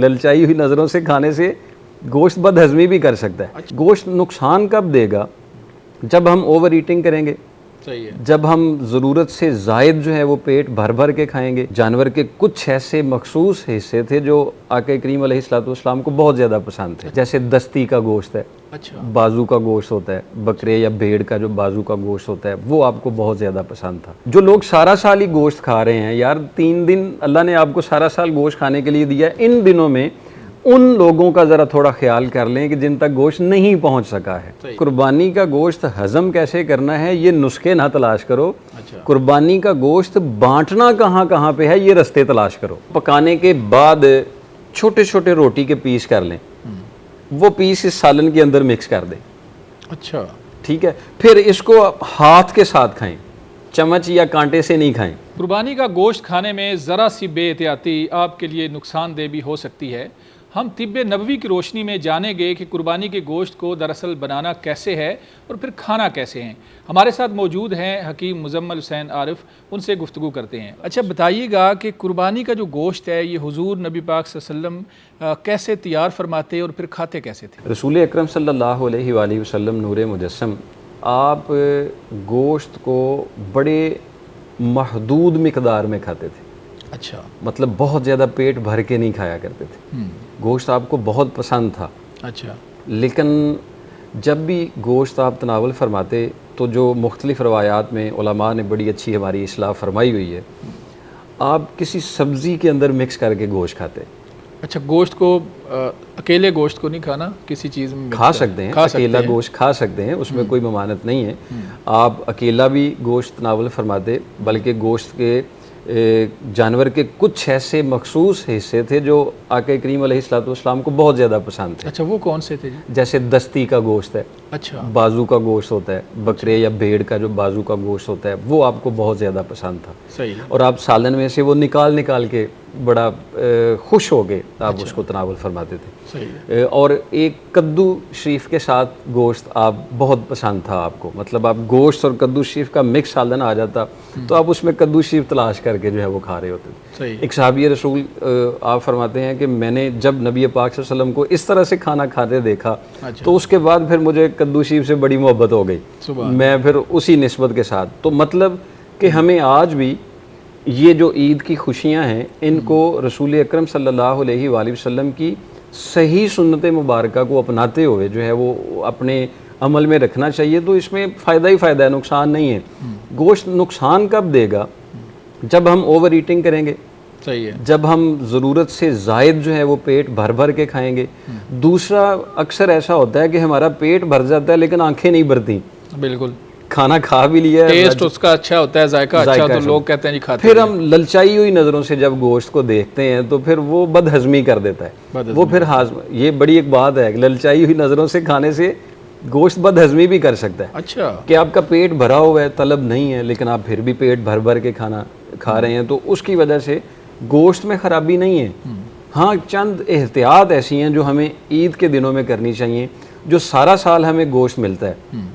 ललचाई हुई नज़रों से खाने से गोश्त बदहजमी भी कर सकता है। गोश्त नुकसान कब देगा? जब हम ओवर ईटिंग करेंगे, सही है। जब हम ज़रूरत से ज़ायद जो है वो पेट भर भर के खाएंगे। जानवर के कुछ ऐसे मखसूस हिस्से थे जो आक़ा करीम अलैहिस्सलाम को बहुत ज़्यादा पसंद थे, जैसे दस्ती का गोश्त है, अच्छा, बाजू का गोश्त होता है, बकरे या भेड़ का जो बाजू का गोश्त होता है वो आपको बहुत ज़्यादा पसंद था। जो लोग सारा साल ही गोश्त खा रहे हैं, यार 3 दिन अल्लाह ने आपको सारा साल गोश्त खाने के लिए दिया है, इन दिनों में उन लोगों का ज़रा थोड़ा ख्याल कर लें कि जिन तक गोश्त नहीं पहुंच सका है। कुर्बानी का गोश्त हज़म कैसे करना है ये नुस्खे ना तलाश करो। अच्छा। कुर्बानी का गोश्त बांटना कहाँ कहाँ पे है ये रास्ते तलाश करो। पकाने के बाद छोटे छोटे रोटी के पीस कर लें, वो पीस इस सालन के अंदर मिक्स कर दें। अच्छा, ठीक है, फिर इसको हाथ के साथ खाएं, चम्मच या कांटे से नहीं खाएं। कुर्बानी का गोश्त खाने में ज़रा सी बेहतियाती आपके लिए नुकसानदेह भी हो सकती है। हम तिब्बे नबवी की रोशनी में जानेंगे कि कुर्बानी के गोश्त को दरअसल बनाना कैसे है और फिर खाना कैसे है। हमारे साथ मौजूद हैं हकीम मुजम्मल हुसैन आरिफ, उनसे गुफ्तगू करते हैं। अच्छा बताइएगा कि कुर्बानी का जो गोश्त है ये हुजूर नबी पाक सल्लल्लाहु अलैहि वसल्लम कैसे तैयार फरमाते और फिर खाते कैसे थे? रसूल अकरम सल्लल्लाहु अलैहि वसल्लम नूरे मुजस्सम, आप गोश्त को बड़े महदूद मिकदार में खाते थे। अच्छा, मतलब बहुत ज़्यादा पेट भर के नहीं खाया करते थे। गोश्त आपको बहुत पसंद था। अच्छा, लेकिन जब भी गोश्त आप तनावल फरमाते तो जो मुख्तलिफ रवायात में उलमा ने बड़ी अच्छी हमारी इस्लाह फरमाई हुई है, आप किसी सब्ज़ी के अंदर मिक्स करके गोश्त खाते। अच्छा, गोश्त को अकेले गोश्त को नहीं खाना, किसी चीज़ में खा सकते हैं, अकेला गोश्त खा सकते हैं, उसमें कोई ममानत नहीं है। आप अकेला भी गोश्त तनावल फरमाते, बल्कि गोश्त के जानवर के कुछ ऐसे मखसूस हिस्से थे जो आक़ा करीम अलैहिस्सलाम को बहुत ज़्यादा पसंद थे। अच्छा, वो कौन से थे जी? जैसे दस्ती का गोश्त है, अच्छा, बाजू का गोश्त होता है, बकरे या भेड़ का जो बाजू का गोश्त होता है वो आपको बहुत ज़्यादा पसंद था। सही है। और आप सालन में से वो निकाल निकाल के बड़ा खुश हो गए आप उसको तनावल फरमाते थे। सही है। और एक कद्दू शरीफ के साथ गोश्त आप बहुत पसंद था आपको, मतलब आप गोश्त और कद्दू शरीफ का मिक्स सालन आ जाता तो आप उसमें कद्दू शरीफ तलाश करके जो है वो खा रहे होते थे। सही है। एक सहाबी रसूल आप फरमाते हैं कि मैंने जब नबी पाक सल्लल्लाहु अलैहि वसल्लम को इस तरह से खाना खाते देखा तो उसके बाद फिर मुझे कद्दू शरीफ से बड़ी मोहब्बत हो गई, मैं फिर उसी निस्बत के साथ। तो मतलब कि हमें आज भी ये जो ईद की खुशियाँ हैं इनको रसूल अकरम सल्लल्लाहु अलैहि वसल्लम की सही सुन्नत मुबारका को अपनाते हुए जो है वो अपने अमल में रखना चाहिए। तो इसमें फ़ायदा ही फ़ायदा है, नुकसान नहीं है। गोश्त नुकसान कब देगा? जब हम ओवर ईटिंग करेंगे, सही है, जब हम ज़रूरत से ज़ायद जो है वो पेट भर भर के खाएंगे। दूसरा, अक्सर ऐसा होता है कि हमारा पेट भर जाता है लेकिन आंखें नहीं भरती। बिल्कुल, खाना खा भी लिया, टेस्ट उसका अच्छा होता है, जायका अच्छा, तो लोग कहते हैं जी खाते फिर हम ललचाई हुई नज़रों से जब गोश्त को देखते हैं तो फिर वो बदहजमी कर देता है, वो फिर हाजमा। ये बड़ी एक बात है, ललचाई हुई नज़रों से खाने से गोश्त बदहजमी भी कर सकता है। अच्छा, कि आपका पेट भरा हुआ है, तलब नहीं है, लेकिन आप फिर भी पेट भर भर के खाना खा रहे हैं, तो उसकी वजह से गोश्त में ख़राबी नहीं है। हाँ, चंद एहतियात ऐसी हैं जो हमें ईद के दिनों में करनी चाहिए। जो सारा साल हमें गोश्त मिलता है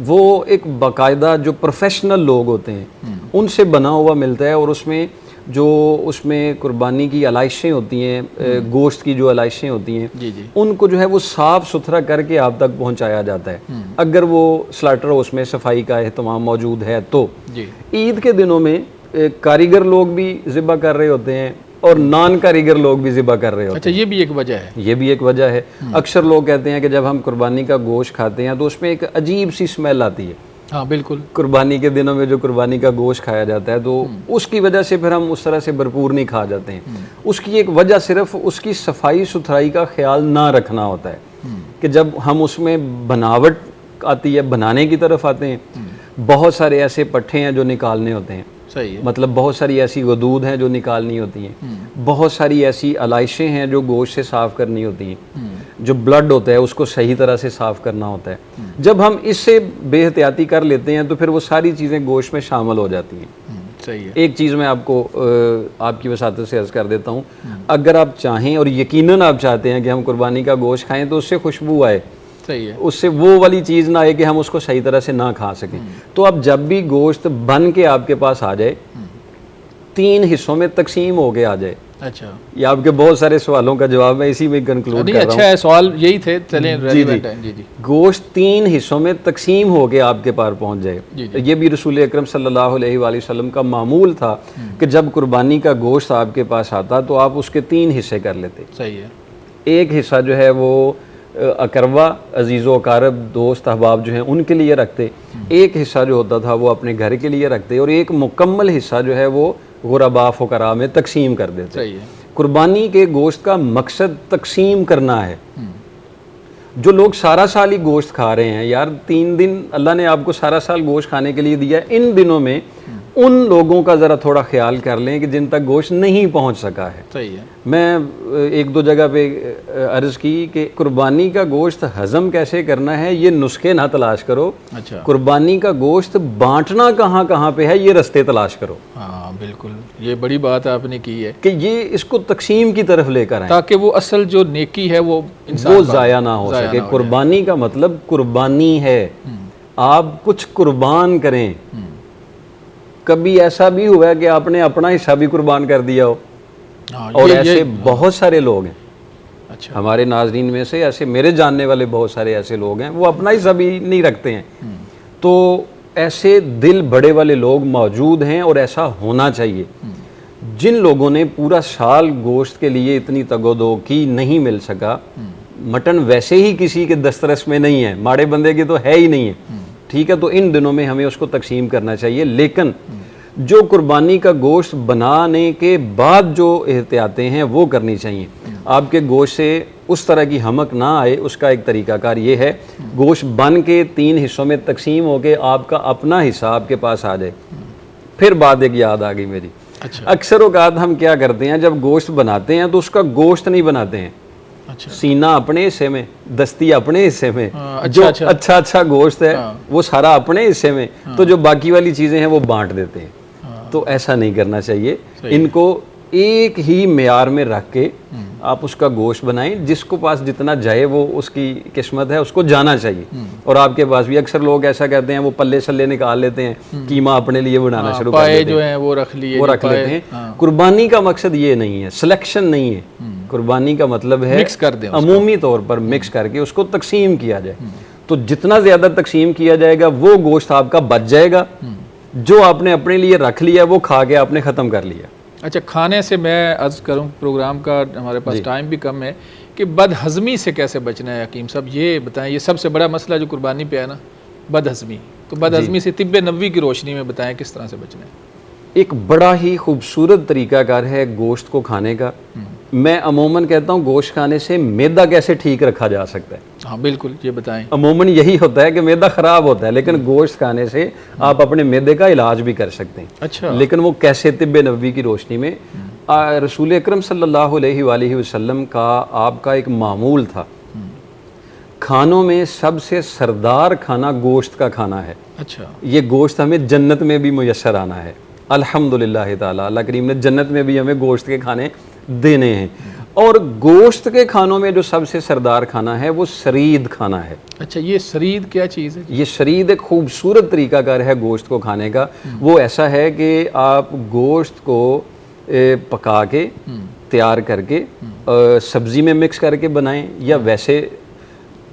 वो एक बाकायदा जो प्रोफेशनल लोग होते हैं उनसे बना हुआ मिलता है, और उसमें कुर्बानी की अलाइशें होती हैं, गोश्त की जो अलाइशें होती हैं, उनको जो है वो साफ़ सुथरा करके आप तक पहुंचाया जाता है। अगर वो स्लाटर हाउस में सफाई का एहतमाम मौजूद है तो ईद के दिनों में कारीगर लोग भी ज़िबा कर रहे होते हैं और नॉन कारीगर लोग भी ज़िबा कर रहे होते हैं। अच्छा, ये भी एक वजह है। ये भी एक वजह है। अक्सर लोग कहते हैं कि जब हम कुर्बानी का गोश्त खाते हैं तो उसमें एक अजीब सी स्मेल आती है। हाँ बिल्कुल, कुर्बानी के दिनों में जो कुर्बानी का गोश्त खाया जाता है तो उसकी वजह से फिर हम उस तरह से भरपूर नहीं खा जाते हैं। उसकी एक वजह सिर्फ उसकी सफाई सुथराई का ख्याल ना रखना होता है कि जब हम उसमें बनावट आती है, बनाने की तरफ आते हैं, बहुत सारे ऐसे पट्ठे हैं जो निकालने होते हैं। सही है। मतलब बहुत सारी ऐसी गदूद हैं जो निकालनी होती हैं, बहुत सारी ऐसी अलाइशें हैं जो गोश्त से साफ़ करनी होती हैं, जो ब्लड होता है उसको सही तरह से साफ़ करना होता है। जब हम इससे बेहतियाती कर लेते हैं तो फिर वो सारी चीज़ें गोश्त में शामिल हो जाती हैं। सही है। एक चीज़ मैं आपको आपकी वसातत से अर्ज़ कर देता हूँ, अगर आप चाहें और यकीनन आप चाहते हैं कि हम कुर्बानी का गोश्त खाएँ तो उससे खुशबू आए, सही है, उससे वो वाली चीज़ ना आए कि हम उसको सही तरह से ना खा सकें, तो अब जब भी गोश्त बन के आपके पास आ जाए, 3 हिस्सों में तकसीम हो के आ जाए, अच्छा, ये आपके बहुत सारे सवालों का जवाब मैं इसी में कंक्लूड नहीं कर रहा अच्छा है, सवाल यही थे, चलें जी, रेलेवेंट हैं। जी जी गोश्त 3 हिस्सों में तकसीम होके आपके पार पहुंच जाए। जी, जी। ये भी रसूल अकरम सल्लल्लाहु अलैहि वसल्लम का मामूल था कि जब कुर्बानी का गोश्त आपके पास आता तो आप उसके 3 हिस्से कर लेते। सही है। एक हिस्सा जो है वो अकरवा, अजीज़ो अकारब, दोस्त अहबाब जो हैं उनके लिए रखते। एक हिस्सा जो होता था वो अपने घर के लिए रखते, और एक मुकम्मल हिस्सा जो है वो गुरबा फ़ुकरा में तकसीम कर देते। सही है। कुर्बानी के गोश्त का मकसद तकसीम करना है। जो लोग सारा साल ही गोश्त खा रहे हैं, यार 3 दिन अल्लाह ने आपको सारा साल गोश्त खाने के लिए दिया है, इन दिनों में उन लोगों का ज़रा थोड़ा ख्याल कर लें कि जिन तक गोश्त नहीं पहुंच सका है। सही है। मैं 1-2 जगह पे अर्ज़ की कि कुर्बानी का गोश्त हज़म कैसे करना है, ये नुस्खे ना तलाश करो। अच्छा, कुर्बानी का गोश्त बांटना कहाँ कहाँ पे है, ये रास्ते तलाश करो। हाँ बिल्कुल, ये बड़ी बात आपने की है कि ये इसको तकसीम की तरफ लेकर आए ताकि वो असल जो नेकी है वो वो ज़ाया ना हो सके। कुर्बानी का मतलब कुर्बानी है, आप कुछ कुर्बान करें। कभी ऐसा भी हुआ है कि आपने अपना हिस्सा भी कुर्बान कर दिया हो? हाँ, और ऐसे बहुत सारे लोग हैं। अच्छा, हमारे नाजरीन में से ऐसे मेरे जानने वाले बहुत सारे ऐसे लोग हैं, वो अपना हिस्सा भी नहीं रखते हैं। तो ऐसे दिल बड़े वाले लोग मौजूद हैं और ऐसा होना चाहिए। जिन लोगों ने पूरा साल गोश्त के लिए इतनी तगोदो की, नहीं मिल सका, मटन वैसे ही किसी के दस्तरस में नहीं है, माड़े बंदे की तो है ही नहीं है, ठीक है, तो इन दिनों में हमें उसको तकसीम करना चाहिए। लेकिन जो कुर्बानी का गोश्त बनाने के बाद जो एहतियातें हैं वो करनी चाहिए। आपके गोश्त से उस तरह की हमक ना आए, उसका एक तरीकाकार ये है, गोश्त बन के 3 हिस्सों में तकसीम होके आपका अपना हिस्सा आपके पास आ जाए। फिर बात एक याद आ गई मेरी। अच्छा, अक्सर औकात हम क्या करते हैं, जब गोश्त बनाते हैं तो उसका गोश्त नहीं बनाते हैं, अच्छा, सीना अपने हिस्से में, दस्ती अपने हिस्से में, हाँ, जो अच्छा, अच्छा गोश्त है हाँ, वो सारा अपने हिस्से में, तो जो बाकी वाली चीज़ें हैं वो बांट देते हैं। तो ऐसा नहीं करना चाहिए। इनको एक ही मेयार में रख के आप उसका गोश्त बनाएं, जिसको पास जितना जाए वो उसकी किस्मत है, उसको जाना चाहिए। और आपके पास भी अक्सर लोग ऐसा कहते हैं, वो पल्ले सल्ले निकाल लेते हैं, कीमा अपने लिए बनाना शुरू कर देते जो है वो रख लिए, वो रख लेते हैं। कुर्बानी का मकसद ये नहीं है, सिलेक्शन नहीं है। कुर्बानी का मतलब है मिक्स कर दें, अमूमी तौर पर मिक्स करके उसको तकसीम किया जाए। तो जितना ज़्यादा तकसीम किया जाएगा वो गोश्त आपका बच जाएगा, जो आपने अपने लिए रख लिया वो खा के आपने ख़त्म कर लिया। अच्छा, खाने से मैं अर्ज़ करूं, प्रोग्राम का हमारे पास टाइम भी कम है, कि बदहज़मी से कैसे बचना है हकीम साहब, ये बताएं। ये सबसे बड़ा मसला जो कुर्बानी पे है ना, बदहज़मी। तो बदहज़मी से तिब्बे नबवी की रोशनी में बताएं किस तरह से बचना है। एक बड़ा ही खूबसूरत तरीकाकार है गोश्त को खाने का। मैं अमूमन कहता हूँ गोश्त खाने से मैदा कैसे ठीक रखा जा सकता है। हाँ बिल्कुल, ये बताएं। अमूमन यही होता है कि मैदा ख़राब होता है, लेकिन गोश्त खाने से आप अपने मैदे का इलाज भी कर सकते हैं। अच्छा, लेकिन वो कैसे, तिब्बे नबवी की रोशनी में रसूल अकरम सल्लल्लाहु अलैहि वसल्लम का आपका एक मामूल था, खानों में सबसे सरदार खाना गोश्त का खाना है। अच्छा, ये गोश्त हमें जन्नत में भी मुयस्सर आना है अल्हम्दुलिल्लाह ताला। अल्लाह करीम ने जन्नत में भी हमें गोश्त के खाने देने हैं। और गोश्त के खानों में जो सबसे सरदार खाना है वो शरीद खाना है। अच्छा, ये शरीद क्या चीज़ है? ये शरीद एक खूबसूरत तरीकाकार है गोश्त को खाने का। वो ऐसा है कि आप गोश्त को पका के तैयार करके सब्ज़ी में मिक्स करके बनाएं, या वैसे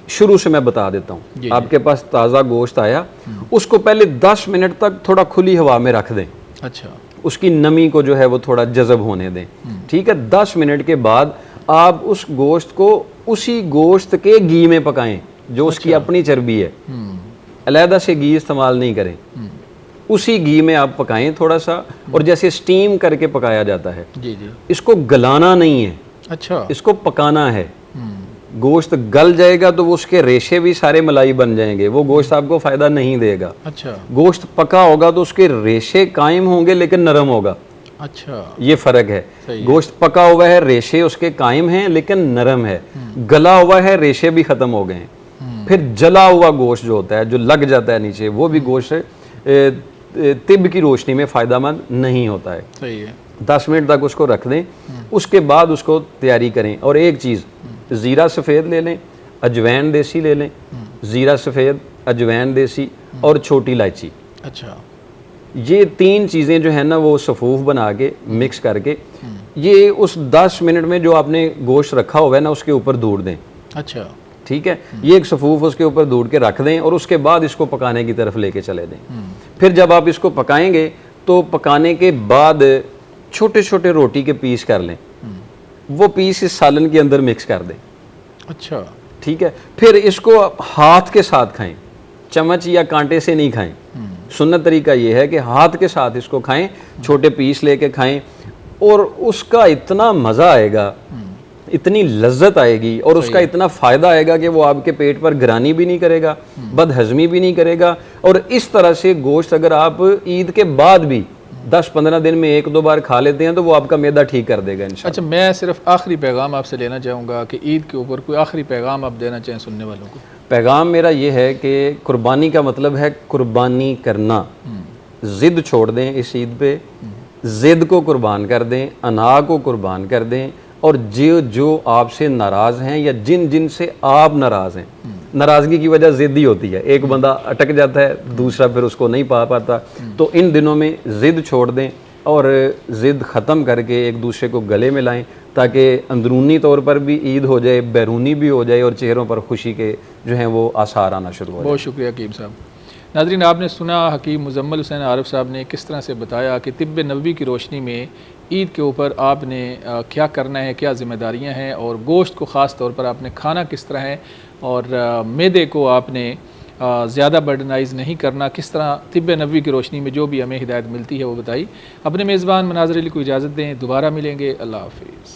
शुरू से मैं बता देता हूँ। आपके पास ताज़ा गोश्त आया, उसको पहले 10 मिनट तक थोड़ा खुली हवा में रख दें। अच्छा, उसकी नमी को जो है वो थोड़ा जज़ब होने दें, ठीक है। 10 मिनट के बाद आप उस गोश्त को उसी गोश्त के घी में पकाएं, जो उसकी अपनी चर्बी है, अलहदा से घी इस्तेमाल नहीं करें। उसी घी में आप पकाएं थोड़ा सा, और जैसे स्टीम करके पकाया जाता है। जी जी। इसको गलाना नहीं है, अच्छा, इसको पकाना है। गोश्त गल जाएगा तो वो उसके रेशे भी सारे मलाई बन जाएंगे, वो गोश्त आपको फ़ायदा नहीं देगा। अच्छा, गोश्त पका होगा तो उसके रेशे कायम होंगे लेकिन नरम होगा। अच्छा, ये फ़र्क है। गोश्त पका हुआ है, रेशे उसके कायम हैं लेकिन नरम है। गला हुआ है, रेशे भी ख़त्म हो गए हैं। फिर जला हुआ गोश्त जो होता है, जो लग जाता है नीचे, वो भी गोश्त तिब की रोशनी में फ़ायदेमंद नहीं होता है। सही है। 10 मिनट तक उसको रख दें, उसके बाद उसको तैयारी करें। और एक चीज़, ज़ीरा सफ़ेद ले लें, अजवैन देसी ले लें, ज़ीरा सफ़ेद, अजवैन देसी और छोटी इलायची। अच्छा, ये 3 चीज़ें जो है ना वो सफ़ूफ बना के मिक्स करके, ये उस 10 मिनट में जो आपने गोश्त रखा हुआ है ना उसके ऊपर दूड़ दें। अच्छा, ठीक है, ये एक सफूफ उसके ऊपर दूड़ के रख दें और उसके बाद इसको पकाने की तरफ लेके चले दें। फिर जब आप इसको पकाएंगे तो पकाने के बाद छोटे छोटे रोटी के पीस कर लें, वो पीस इस सालन के अंदर मिक्स कर दें। अच्छा, ठीक है, फिर इसको हाथ के साथ खाएं, चम्मच या कांटे से नहीं खाएं। सुन्नत तरीका ये है कि हाथ के साथ इसको खाएं, छोटे पीस लेके खाएं और उसका इतना मज़ा आएगा, इतनी लज्जत आएगी और उसका इतना फ़ायदा आएगा कि वो आपके पेट पर ग्रानी भी नहीं करेगा, बदहजमी भी नहीं करेगा। और इस तरह से गोश्त अगर आप ईद के बाद भी 10-15 दिन में 1-2 बार खा लेते हैं तो वो आपका मैदा ठीक कर देगा इंशाल्लाह। अच्छा, मैं सिर्फ आखिरी पैगाम आपसे लेना चाहूँगा कि ईद के ऊपर कोई आखिरी पैगाम आप देना चाहें सुनने वालों को। पैगाम मेरा ये है कि कुर्बानी का मतलब है कुर्बानी करना। ज़िद छोड़ दें इस ईद पे, ज़िद को कुर्बान कर दें, अना को कुर्बान कर दें और जो आपसे नाराज़ हैं या जिन से आप नाराज़ हैं, नाराज़गी की वजह ज़िद ही होती है, एक बंदा अटक जाता है, दूसरा फिर उसको नहीं पा पाता। तो इन दिनों में ज़िद छोड़ दें और ज़िद ख़त्म करके एक दूसरे को गले में लाएं ताकि अंदरूनी तौर पर भी ईद हो जाए, बैरूनी भी हो जाए और चेहरों पर खुशी के जो हैं वो आसार आना शुरू हो जाए। बहुत शुक्रिया हकीम साहब। नाज़रीन, आपने सुना हकीम मुज़म्मिल हुसैन आरिफ साहब ने किस तरह से बताया कि तिब्ब नबवी की रोशनी में ईद के ऊपर आपने क्या करना है, क्या ज़िम्मेदारियां हैं और गोश्त को ख़ास तौर पर आपने खाना किस तरह है और मैदे को आपने ज़्यादा बर्डनाइज़ नहीं करना, किस तरह तिब्ब नबवी की रोशनी में जो भी हमें हिदायत मिलती है वो बताई। अपने मेज़बान मनाज़िर अली को इजाज़त दें, दोबारा मिलेंगे। अल्लाह हाफ़िज़।